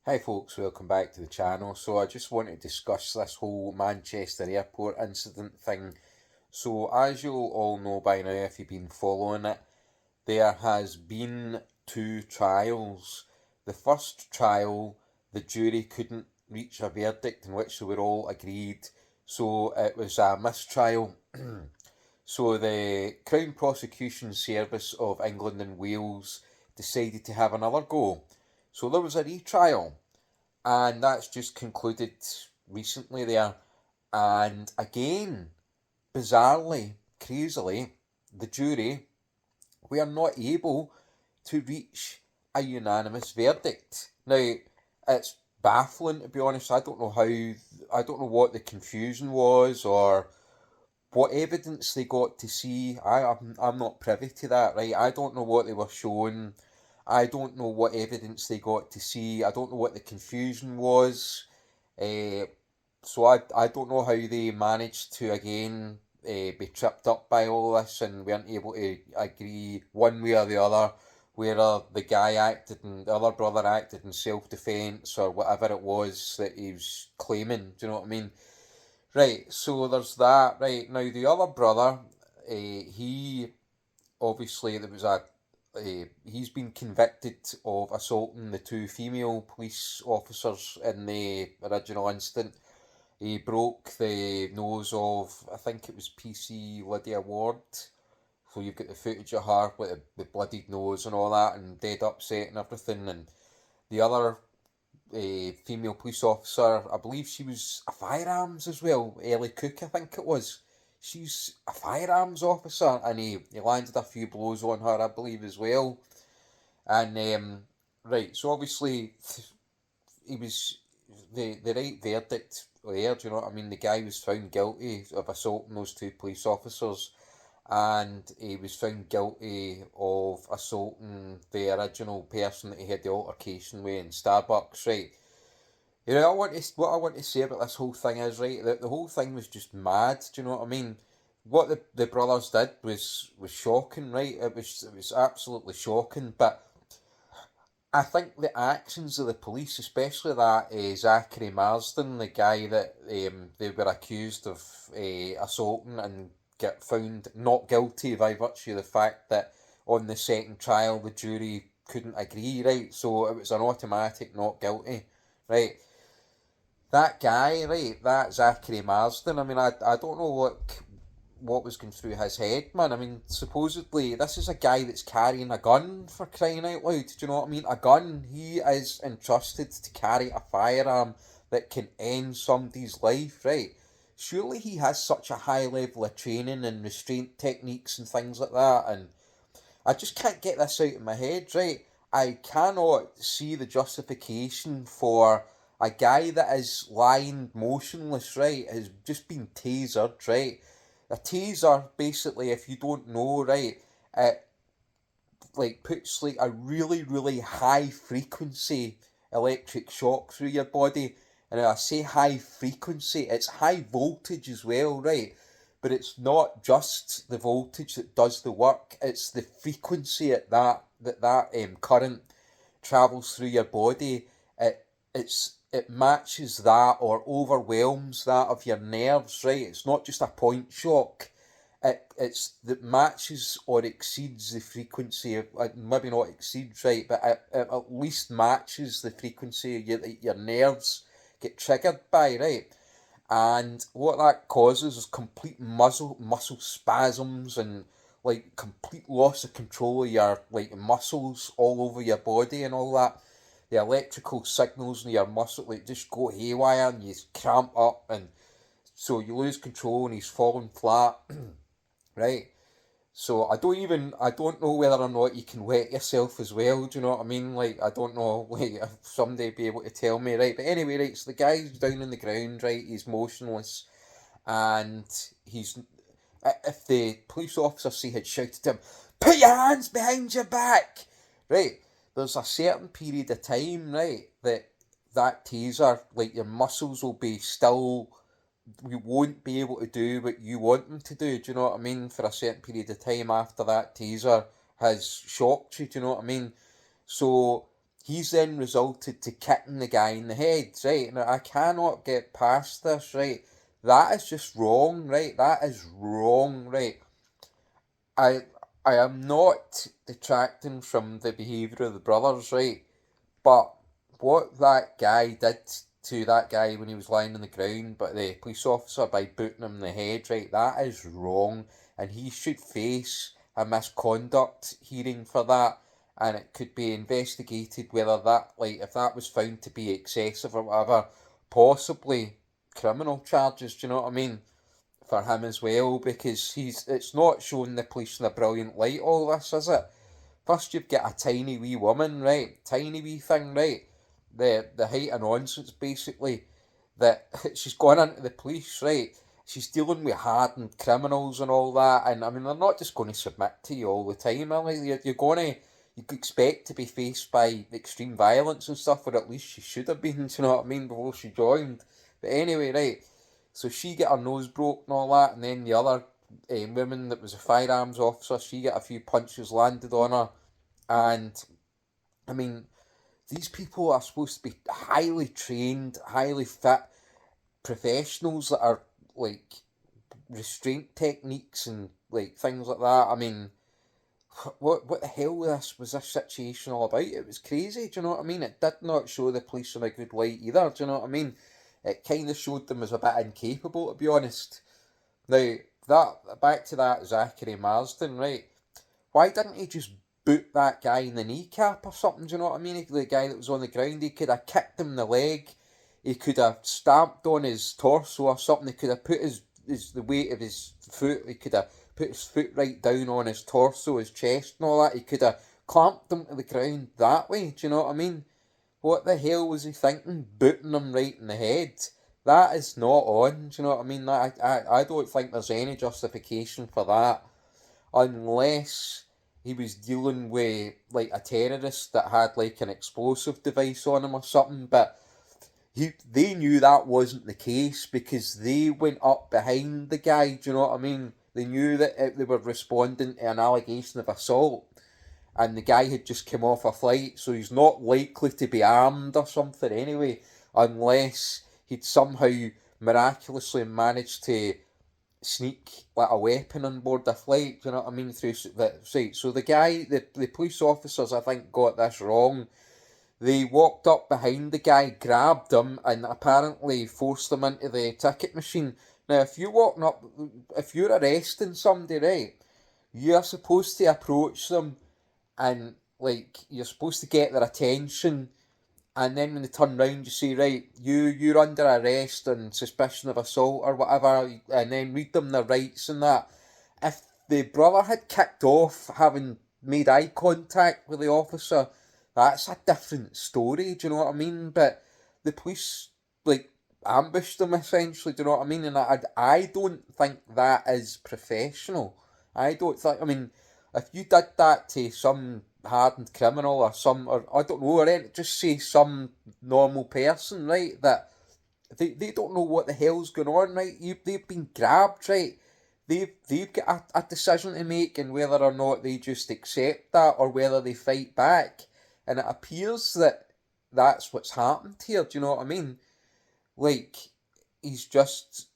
Hi folks, welcome back to the channel. So I just want to discuss this whole Manchester airport incident thing. So as you'll all know by now if you've been following it, there has been two trials. The first trial, the jury couldn't reach a verdict in which they were all agreed, so it was a mistrial. So the Crown Prosecution Service of England and Wales decided to have another go. So there was a retrial, and that's just concluded recently there. And again, bizarrely, crazily, the jury were not able to reach a unanimous verdict. Now, it's baffling to be honest. I don't know what the confusion was or what evidence they got to see. I'm not privy to that, right? I don't know what they were shown. I don't know what evidence they got to see. I don't know what the confusion was. Uh, so I don't know how they managed to again be tripped up by all this and weren't able to agree one way or the other, whether the guy acted and the other brother acted in self defence or whatever it was that he was claiming. Do you know what I mean? Right, so there's that. Right, now the other brother, he obviously there was he's been convicted of assaulting the two female police officers in the original incident. He broke the nose of, I think it was PC Lydia Ward. So you've got the footage of her with the bloodied nose and all that, and dead upset and everything. And the other female police officer, I believe she was a firearms as well. Ellie Cook, I think it was. She's a firearms officer, and he landed a few blows on her, I believe, as well. And right, so obviously he was the right verdict there. Do you know what I mean? The guy was found guilty of assaulting those two police officers, and he was found guilty of assaulting the original person that he had the altercation with in Starbucks. Right. You know, what I want to say about this whole thing is right. The whole thing was just mad. Do you know what I mean? What the brothers did was shocking. Right. It was absolutely shocking. But I think the actions of the police, especially that Zachary Marsden, the guy that they were accused of assaulting and get found not guilty by virtue of the fact that on the second trial the jury couldn't agree, right? So it was an automatic not guilty, right? That guy, right, that Zachary Marsden, I mean, I don't know what was going through his head, man. I mean, supposedly this is a guy that's carrying a gun, for crying out loud. Do you know what I mean? A gun. He is entrusted to carry a firearm that can end somebody's life, right? Surely he has such a high level of training and restraint techniques and things like that, and I just can't get this out of my head, right? I cannot see the justification for a guy that is lying motionless, right, has just been tasered, right? A taser, basically, if you don't know, right, it like puts like a really, really high frequency electric shock through your body. And when I say high frequency, it's high voltage as well, right? But it's not just the voltage that does the work, it's the frequency at that current travels through your body. It matches that or overwhelms that of your nerves, right? It's not just a point shock. It's that matches or exceeds the frequency of, maybe not exceeds, right, but it at least matches the frequency your nerves get triggered by, right? And what that causes is complete muscle spasms and like complete loss of control of your like muscles all over your body and all that. The electrical signals in your muscle like just go haywire and you cramp up, and so you lose control and he's falling flat. Right. So I don't know whether or not you can wet yourself as well. Do you know what I mean? Like I don't know. Like if somebody be able to tell me, right? But anyway, right. So the guy's down on the ground, right? He's motionless, and he's if the police officer say had shouted to him, "Put your hands behind your back," right? There's a certain period of time, right, that taser, like your muscles will be still, you won't be able to do what you want them to do. Do you know what I mean? For a certain period of time after that taser has shocked you. Do you know what I mean? So he's then resulted to kicking the guy in the head, right? Now, I cannot get past this, right? That is just wrong, right? That is wrong, right? I I am not detracting from the behaviour of the brothers, right? But what that guy did to that guy when he was lying on the ground, but the police officer by booting him in the head, right? That is wrong, and he should face a misconduct hearing for that, and it could be investigated whether that, like, if that was found to be excessive or whatever, possibly criminal charges. Do you know what I mean? For him as well, because it's not showing the police in a brilliant light, all this, is it? First you've got a tiny wee woman, right? Tiny wee thing, right? The height of nonsense, basically, that she's gone into the police, right? She's dealing with hardened criminals and all that, and I mean, they're not just going to submit to you all the time, are they? You're going to, you could expect to be faced by extreme violence and stuff, or at least she should have been, do you know what I mean, before she joined. But anyway, right, so she get her nose broke and all that, and then the other woman that was a firearms officer, she got a few punches landed on her, and I mean, these people are supposed to be highly trained, highly fit professionals that are like restraint techniques and like things like that. I mean, what the hell was this situation all about? It was crazy. Do you know what I mean? It did not show the police in a good light either. Do you know what I mean? It kind of showed them as a bit incapable, to be honest. Now, that back to that Zachary Marsden, right? Why didn't he just boot that guy in the kneecap or something? Do you know what I mean? The guy that was on the ground, he could have kicked him in the leg. He could have stamped on his torso or something. He could have put the weight of his foot. He could have put his foot right down on his torso, his chest, and all that. He could have clamped him to the ground that way. Do you know what I mean? What the hell was he thinking? Booting him right in the head. That is not on. Do you know what I mean? I don't think there's any justification for that unless he was dealing with like a terrorist that had like an explosive device on him or something. But they knew that wasn't the case because they went up behind the guy. Do you know what I mean? They knew that they were responding to an allegation of assault, and the guy had just come off a flight, so he's not likely to be armed or something anyway, unless he'd somehow miraculously managed to sneak like a weapon on board the flight. Do you know what I mean? Through the site. So the guy, the police officers, I think, got this wrong. They walked up behind the guy, grabbed him, and apparently forced him into the ticket machine. Now, if you're arresting somebody, right, you're supposed to approach them and like you're supposed to get their attention, and then when they turn round you say, right, you're under arrest on suspicion of assault or whatever, and then read them their rights and that. If the brother had kicked off having made eye contact with the officer, that's a different story, do you know what I mean? But the police like ambushed them essentially, do you know what I mean? And I don't think that is professional. I don't think, I mean, if you did that to some hardened criminal or or I don't know, or any, just say some normal person, right, that they don't know what the hell's going on, right? They've been grabbed, right? They've got a decision to make, and whether or not they just accept that or whether they fight back. And it appears that that's what's happened here. Do you know what I mean? Like he's just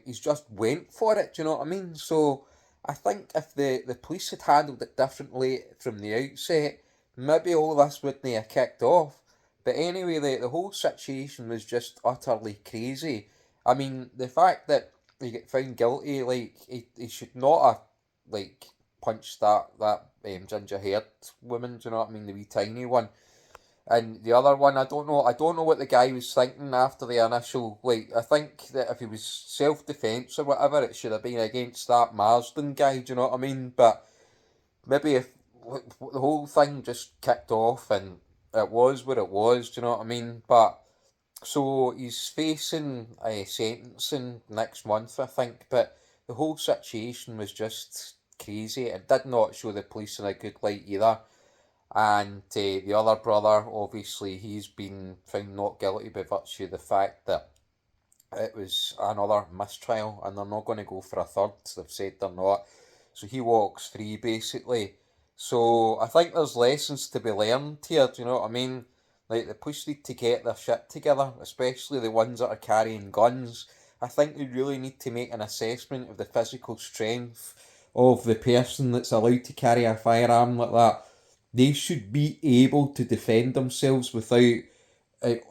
he's just went for it. Do you know what I mean? So I think if the police had handled it differently from the outset, maybe all this wouldn't have kicked off. But anyway, the whole situation was just utterly crazy. I mean, the fact that he get found guilty, like he should not have like punched that ginger haired woman. Do you know what I mean? The wee tiny one. And the other one, I don't know what the guy was thinking after the initial, like, I think that if he was self-defence or whatever, it should have been against that Marsden guy, do you know what I mean? But maybe if the whole thing just kicked off and it was what it was, do you know what I mean? But, so he's facing a sentencing next month, I think, but the whole situation was just crazy. It did not show the police in a good light either. And the other brother, obviously, he's been found not guilty by virtue of the fact that it was another mistrial and they're not going to go for a third. They've said they're not. So he walks free, basically. So I think there's lessons to be learned here, do you know what I mean? Like the police need to get their shit together, especially the ones that are carrying guns. I think they really need to make an assessment of the physical strength of the person that's allowed to carry a firearm like that. They should be able to defend themselves without,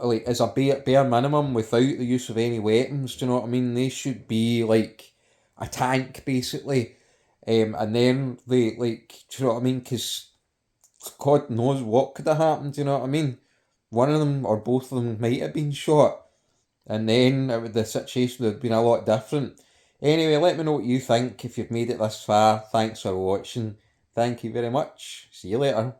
like, as a bare minimum, without the use of any weapons. Do you know what I mean? They should be like a tank, basically. And then they, like, do you know what I mean? Because God knows what could have happened. Do you know what I mean? One of them or both of them might have been shot, and then the situation would have been a lot different. Anyway, let me know what you think if you've made it this far. Thanks for watching. Thank you very much. See you later.